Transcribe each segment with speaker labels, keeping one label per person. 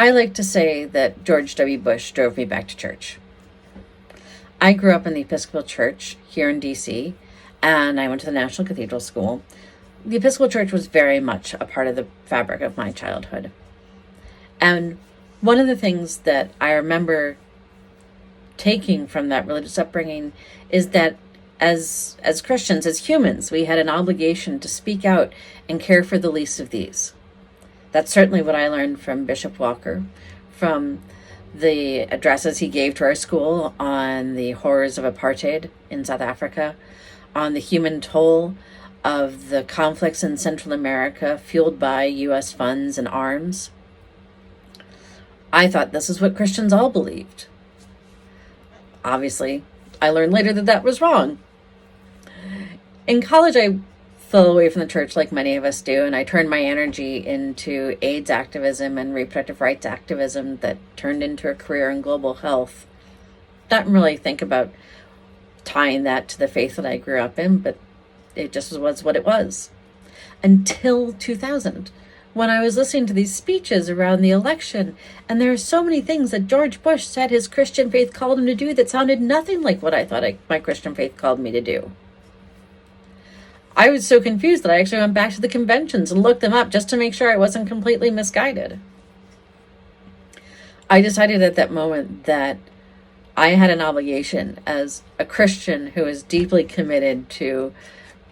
Speaker 1: I like to say that George W. Bush drove me back to church. I grew up in the Episcopal Church here in DC, and I went to the National Cathedral School. The Episcopal Church was very much a part of the fabric of my childhood. And one of the things that I remember taking from that religious upbringing is that as Christians, as humans, we had an obligation to speak out and care for the least of these. That's certainly what I learned from Bishop Walker, from the addresses he gave to our school on the horrors of apartheid in South Africa, on the human toll of the conflicts in Central America fueled by U.S. funds and arms. I thought this is what Christians all believed. Obviously, I learned later that that was wrong. In college, I fell away from the church like many of us do, and I turned my energy into AIDS activism and reproductive rights activism that turned into a career in global health. Didn't really think about tying that to the faith that I grew up in, but it just was what it was. Until 2000, when I was listening to these speeches around the election, and there are so many things that George Bush said his Christian faith called him to do that sounded nothing like what I thought my Christian faith called me to do. I was so confused that I actually went back to the conventions and looked them up just to make sure I wasn't completely misguided. I decided at that moment that I had an obligation as a Christian who is deeply committed to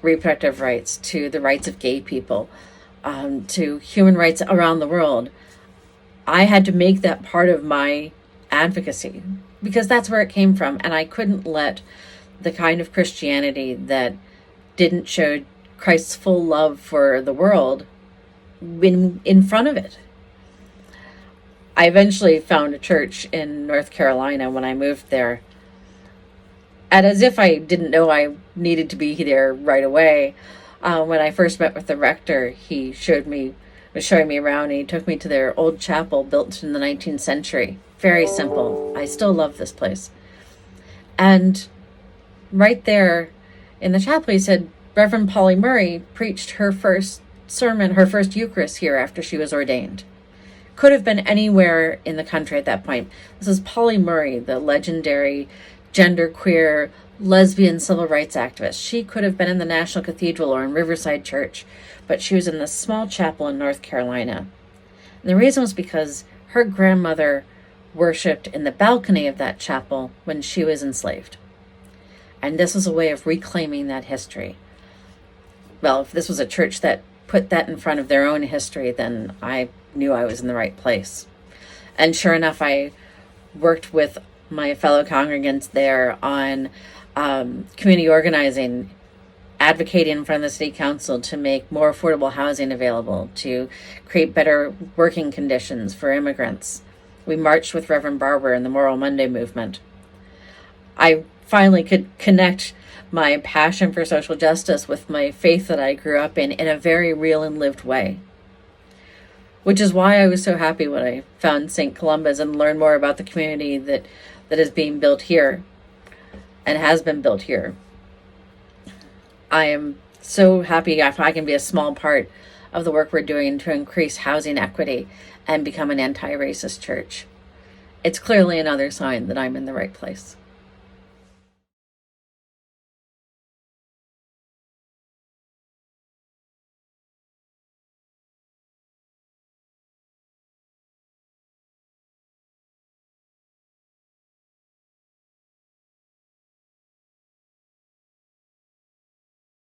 Speaker 1: reproductive rights, to the rights of gay people, to human rights around the world. I had to make that part of my advocacy because that's where it came from. And I couldn't let the kind of Christianity that didn't show Christ's full love for the world in front of it. I eventually found a church in North Carolina when I moved there. And as if I didn't know I needed to be there right away, when I first met with the rector, he was showing me around, and he took me to their old chapel built in the 19th century. Very simple. I still love this place. And right there in the chapel, he said, Reverend Polly Murray preached her first sermon, her first Eucharist here after she was ordained. Could have been anywhere in the country at that point. This is Polly Murray, the legendary genderqueer, lesbian civil rights activist. She could have been in the National Cathedral or in Riverside Church, but she was in this small chapel in North Carolina. And the reason was because her grandmother worshipped in the balcony of that chapel when she was enslaved. And this was a way of reclaiming that history. Well, if this was a church that put that in front of their own history, then I knew I was in the right place. And sure enough, I worked with my fellow congregants there on community organizing, advocating in front of the city council to make more affordable housing available, to create better working conditions for immigrants. We marched with Reverend Barber in the Moral Monday movement. I finally could connect my passion for social justice with my faith that I grew up in a very real and lived way. Which is why I was so happy when I found St. Columba's and learned more about the community that is being built here and has been built here. I am so happy if I can be a small part of the work we're doing to increase housing equity and become an anti-racist church. It's clearly another sign that I'm in the right place.